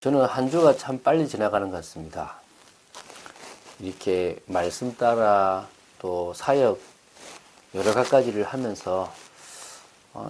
저는 한 주가 참 빨리 지나가는 것 같습니다. 이렇게 말씀 따라 또 사역 여러 가지를 하면서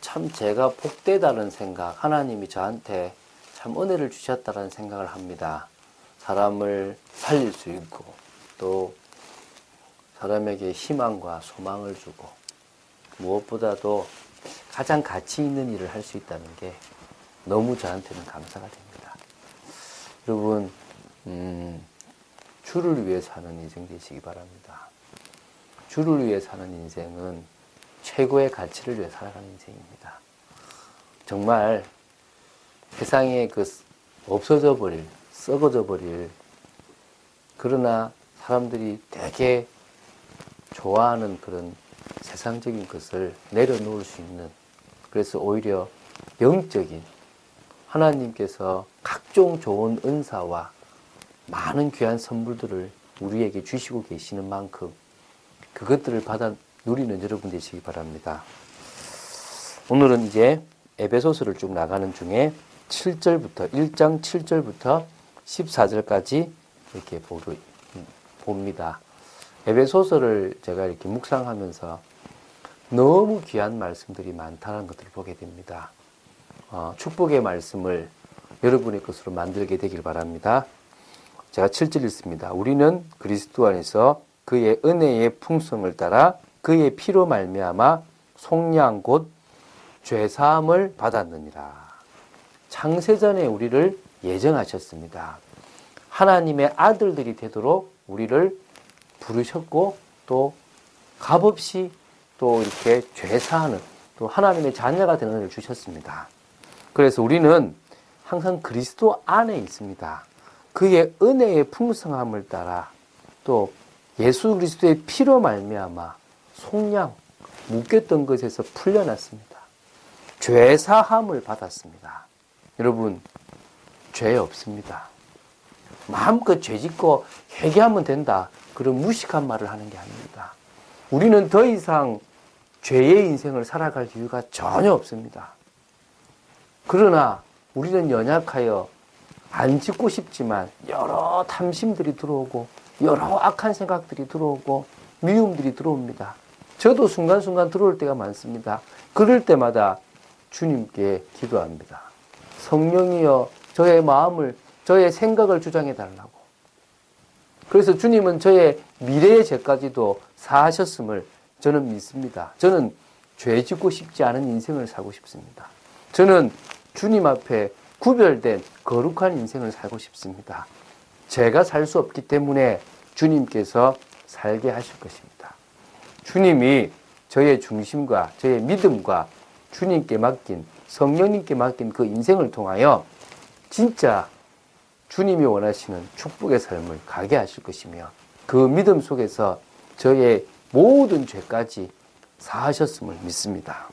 참 제가 복되다는 생각, 하나님이 저한테 참 은혜를 주셨다는 생각을 합니다. 사람을 살릴 수 있고 또 사람에게 희망과 소망을 주고 무엇보다도 가장 가치 있는 일을 할 수 있다는 게 너무 저한테는 감사가 됩니다. 여러분, 주를 위해 사는 인생 되시기 바랍니다. 주를 위해 사는 인생은 최고의 가치를 위해 살아가는 인생입니다. 정말 세상에 없어져 버릴, 썩어져 버릴, 그러나 사람들이 되게 좋아하는 그런 세상적인 것을 내려놓을 수 있는, 그래서 오히려 영적인 하나님께서 각종 좋은 은사와 많은 귀한 선물들을 우리에게 주시고 계시는 만큼 그것들을 받아 누리는 여러분 되시기 바랍니다. 오늘은 이제 에베소서를 쭉 나가는 중에 7절부터 1장 7절부터 14절까지 이렇게 봅니다. 에베소서를 제가 이렇게 묵상하면서 너무 귀한 말씀들이 많다는 것들을 보게 됩니다. 축복의 말씀을 여러분의 것으로 만들게 되길 바랍니다. 제가 7절 읽습니다. 우리는 그리스도 안에서 그의 은혜의 풍성을 따라 그의 피로 말미암아 속량 곧 죄사함을 받았느니라. 창세전에 우리를 예정하셨습니다. 하나님의 아들들이 되도록 우리를 부르셨고 또 값없이 또 이렇게 죄사하는 또 하나님의 자녀가 되는 은혜를 주셨습니다. 그래서 우리는 항상 그리스도 안에 있습니다. 그의 은혜의 풍성함을 따라 또 예수 그리스도의 피로 말미암아 속량, 묶였던 것에서 풀려났습니다. 죄사함을 받았습니다. 여러분, 죄 없습니다. 마음껏 죄짓고 회개하면 된다, 그런 무식한 말을 하는 게 아닙니다. 우리는 더 이상 죄의 인생을 살아갈 이유가 전혀 없습니다. 그러나 우리는 연약하여 안 짓고 싶지만 여러 탐심들이 들어오고 여러 악한 생각들이 들어오고 미움들이 들어옵니다. 저도 순간순간 들어올 때가 많습니다. 그럴 때마다 주님께 기도합니다. 성령이여 저의 마음을, 저의 생각을 주장해 달라고. 그래서 주님은 저의 미래의 죄까지도 사하셨음을 저는 믿습니다. 저는 죄 짓고 싶지 않은 인생을 살고 싶습니다. 저는 주님 앞에 구별된 거룩한 인생을 살고 싶습니다. 제가 살 수 없기 때문에 주님께서 살게 하실 것입니다. 주님이 저의 중심과 저의 믿음과 주님께 맡긴, 성령님께 맡긴 그 인생을 통하여 진짜 주님이 원하시는 축복의 삶을 가게 하실 것이며 그 믿음 속에서 저의 모든 죄까지 사하셨음을 믿습니다.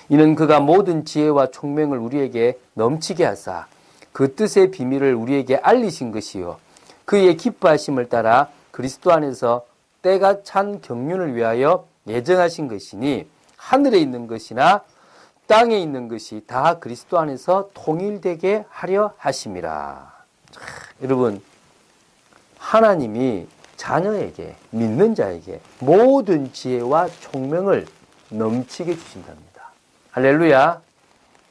이는 그가 모든 지혜와 총명을 우리에게 넘치게 하사 그 뜻의 비밀을 우리에게 알리신 것이요 그의 기뻐하심을 따라 그리스도 안에서 때가 찬 경륜을 위하여 예정하신 것이니 하늘에 있는 것이나 땅에 있는 것이 다 그리스도 안에서 통일되게 하려 하심이라. 여러분, 하나님이 자녀에게, 믿는 자에게 모든 지혜와 총명을 넘치게 주신답니다. 할렐루야.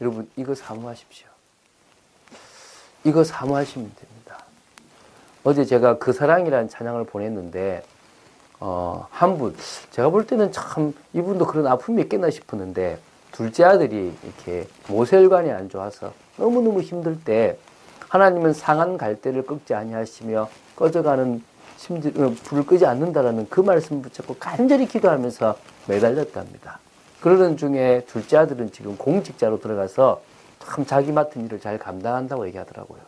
여러분, 이거 사모하십시오. 이거 사모하시면 됩니다. 어제 제가 그 사랑이라는 찬양을 보냈는데 한 분, 제가 볼 때는 참 이분도 그런 아픔이 있겠나 싶었는데 둘째 아들이 이렇게 모세혈관이 안 좋아서 너무너무 힘들 때 하나님은 상한 갈대를 꺾지 아니하시며 꺼져가는 불을 끄지 않는다라는 그 말씀 붙잡고 간절히 기도하면서 매달렸답니다. 그러던 중에 둘째 아들은 지금 공직자로 들어가서 참 자기 맡은 일을 잘 감당한다고 얘기하더라고요.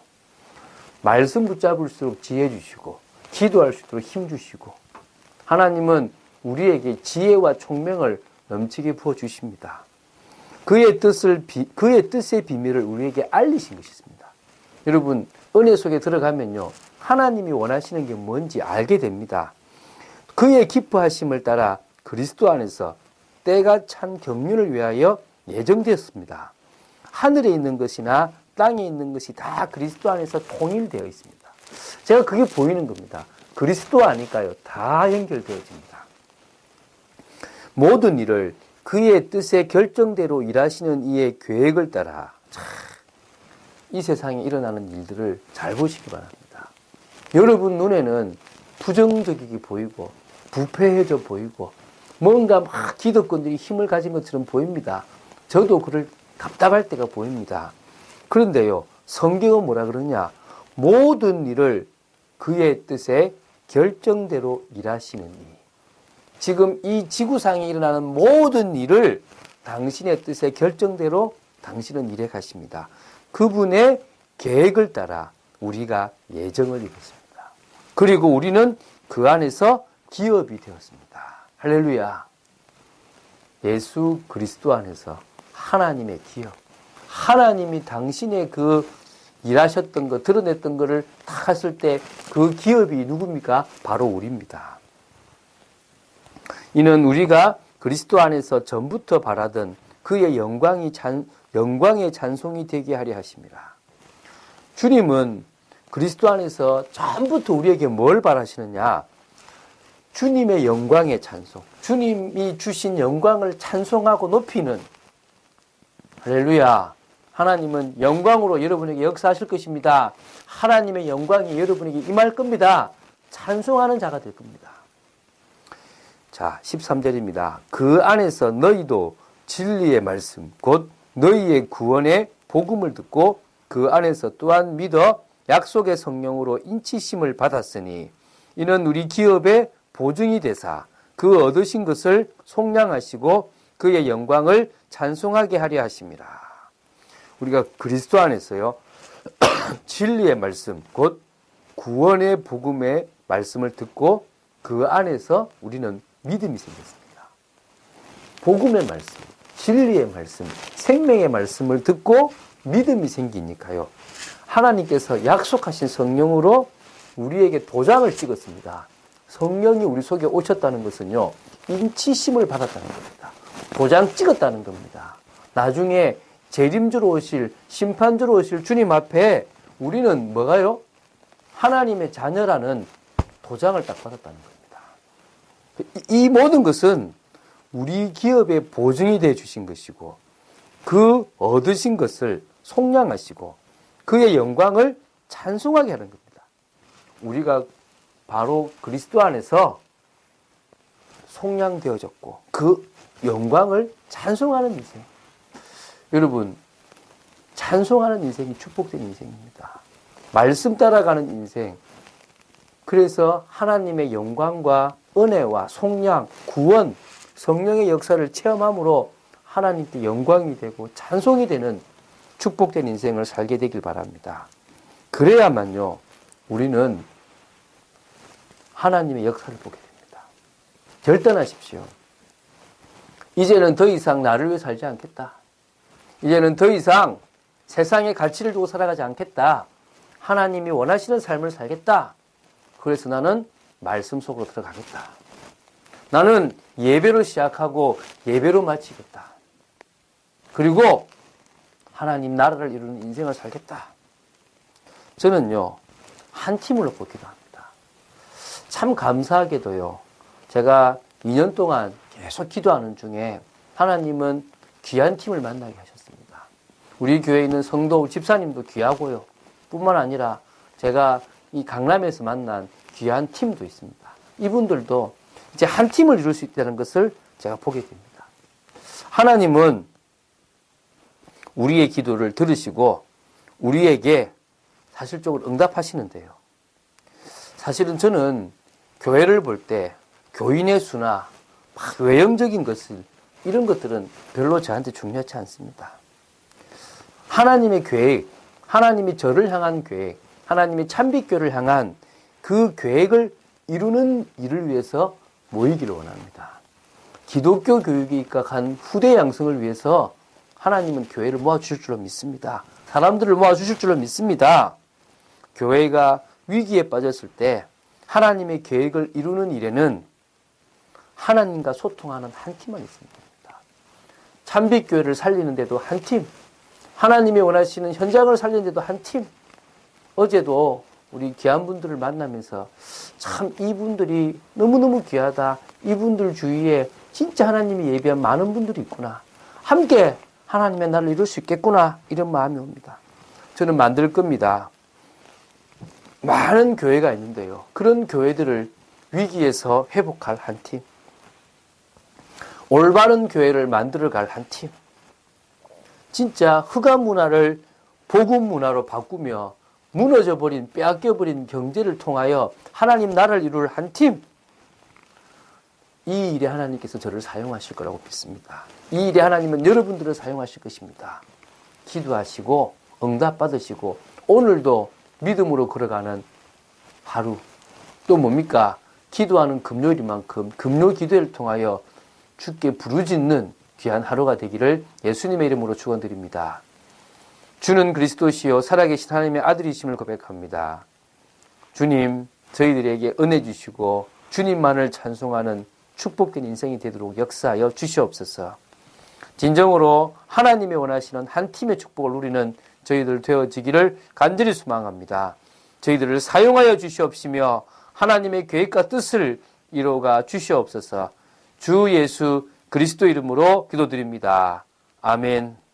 말씀 붙잡을수록 지혜 주시고 기도할 수 있도록 힘 주시고 하나님은 우리에게 지혜와 총명을 넘치게 부어주십니다. 그의 뜻의 비밀을 우리에게 알리신 것이습니다. 여러분, 은혜 속에 들어가면요, 하나님이 원하시는 게 뭔지 알게 됩니다. 그의 기뻐하심을 따라 그리스도 안에서 때가 찬 경륜을 위하여 예정되었습니다. 하늘에 있는 것이나 땅에 있는 것이 다 그리스도 안에서 통일되어 있습니다. 제가 그게 보이는 겁니다. 그리스도 아니까요. 다 연결되어집니다. 모든 일을 그의 뜻의 결정대로 일하시는 이의 계획을 따라 이 세상에 일어나는 일들을 잘 보시기 바랍니다. 여러분 눈에는 부정적이게 보이고 부패해져 보이고 뭔가 막 기득권들이 힘을 가진 것처럼 보입니다. 저도 그럴 답답할 때가 보입니다. 그런데요, 성경은 뭐라 그러냐? 모든 일을 그의 뜻에 결정대로 일하시는 이. 지금 이 지구상에 일어나는 모든 일을 당신의 뜻의 결정대로 당신은 일해 가십니다. 그분의 계획을 따라 우리가 예정을 이뤘습니다. 그리고 우리는 그 안에서 기업이 되었습니다. 할렐루야. 예수 그리스도 안에서 하나님의 기업. 하나님이 당신의 그 일하셨던 것, 드러냈던 것을 다 했을 때 그 기업이 누굽니까? 바로 우리입니다. 이는 우리가 그리스도 안에서 전부터 바라던 그의 영광의 찬송이 되게 하려 하십니다. 주님은 그리스도 안에서 전부터 우리에게 뭘 바라시느냐? 주님의 영광의 찬송, 주님이 주신 영광을 찬송하고 높이는, 할렐루야, 하나님은 영광으로 여러분에게 역사하실 것입니다. 하나님의 영광이 여러분에게 임할 겁니다. 찬송하는 자가 될 겁니다. 자, 13절입니다. 그 안에서 너희도 진리의 말씀, 곧 너희의 구원의 복음을 듣고 그 안에서 또한 믿어 약속의 성령으로 인치심을 받았으니 이는 우리 기업의 보증이 되사 그 얻으신 것을 속량하시고 그의 영광을 찬송하게 하려 하심이라. 우리가 그리스도 안에서요, 진리의 말씀, 곧 구원의 복음의 말씀을 듣고 그 안에서 우리는 믿음이 생겼습니다. 복음의 말씀, 진리의 말씀, 생명의 말씀을 듣고 믿음이 생기니까요, 하나님께서 약속하신 성령으로 우리에게 도장을 찍었습니다. 성령이 우리 속에 오셨다는 것은요, 인치심을 받았다는 겁니다. 도장 찍었다는 겁니다. 나중에 재림주로 오실, 심판주로 오실 주님 앞에 우리는 뭐가요? 하나님의 자녀라는 도장을 딱 받았다는 겁니다. 이 모든 것은 우리 기업의 보증이 되어 주신 것이고 그 얻으신 것을 속량하시고 그의 영광을 찬송하게 하는 겁니다. 우리가 바로 그리스도 안에서 속량되어졌고 그 영광을 찬송하는 인생. 여러분, 찬송하는 인생이 축복된 인생입니다. 말씀 따라가는 인생. 그래서 하나님의 영광과 은혜와 속량, 구원, 성령의 역사를 체험함으로 하나님께 영광이 되고 찬송이 되는 축복된 인생을 살게 되길 바랍니다. 그래야만요, 우리는 하나님의 역사를 보게 됩니다. 결단하십시오. 이제는 더 이상 나를 위해 살지 않겠다. 이제는 더 이상 세상의 가치를 두고 살아가지 않겠다. 하나님이 원하시는 삶을 살겠다. 그래서 나는 말씀 속으로 들어가겠다. 나는 예배로 시작하고 예배로 마치겠다. 그리고 하나님 나라를 이루는 인생을 살겠다. 저는요, 한 팀으로 뽑기도 합니다. 참 감사하게도요, 제가 2년 동안 계속 기도하는 중에 하나님은 귀한 팀을 만나게 하셨습니다. 우리 교회에 있는 성도 집사님도 귀하고요. 뿐만 아니라 제가 이 강남에서 만난 귀한 팀도 있습니다. 이분들도 이제 한 팀을 이룰 수 있다는 것을 제가 보게 됩니다. 하나님은 우리의 기도를 들으시고 우리에게 사실적으로 응답하시는데요. 사실은 저는 교회를 볼 때 교인의 수나 막 외형적인 것을 이런 것들은 별로 저한테 중요하지 않습니다. 하나님의 계획, 하나님이 저를 향한 계획, 하나님이 참빛교를 향한 그 계획을 이루는 일을 위해서 모이기를 원합니다. 기독교 교육에 입각한 후대 양성을 위해서 하나님은 교회를 모아주실 줄로 믿습니다. 사람들을 모아주실 줄로 믿습니다. 교회가 위기에 빠졌을 때 하나님의 계획을 이루는 일에는 하나님과 소통하는 한 팀만 있습니다. 참빛교회를 살리는데도 한 팀, 하나님이 원하시는 현장을 살리는데도 한 팀. 어제도 우리 귀한 분들을 만나면서 참 이분들이 너무너무 귀하다. 이분들 주위에 진짜 하나님이 예비한 많은 분들이 있구나. 함께 하나님의 나라를 이룰 수 있겠구나. 이런 마음이 옵니다. 저는 만들 겁니다. 많은 교회가 있는데요. 그런 교회들을 위기에서 회복할 한 팀. 올바른 교회를 만들어갈 한 팀. 진짜 흑암 문화를 복음 문화로 바꾸며 무너져버린, 빼앗겨버린 경제를 통하여 하나님 나라를 이룰 한 팀. 이 일에 하나님께서 저를 사용하실 거라고 믿습니다. 이 일에 하나님은 여러분들을 사용하실 것입니다. 기도하시고 응답받으시고 오늘도 믿음으로 걸어가는 하루. 또 뭡니까? 기도하는 금요일만큼 금요 기도를 통하여 주께 부르짖는 귀한 하루가 되기를 예수님의 이름으로 축원드립니다. 주는 그리스도시요 살아계신 하나님의 아들이심을 고백합니다. 주님, 저희들에게 은혜 주시고 주님만을 찬송하는 축복된 인생이 되도록 역사하여 주시옵소서. 진정으로 하나님이 원하시는 한 팀의 축복을 누리는 저희들 되어지기를 간절히 소망합니다. 저희들을 사용하여 주시옵시며 하나님의 계획과 뜻을 이루어가 주시옵소서. 주 예수 그리스도 이름으로 기도드립니다. 아멘.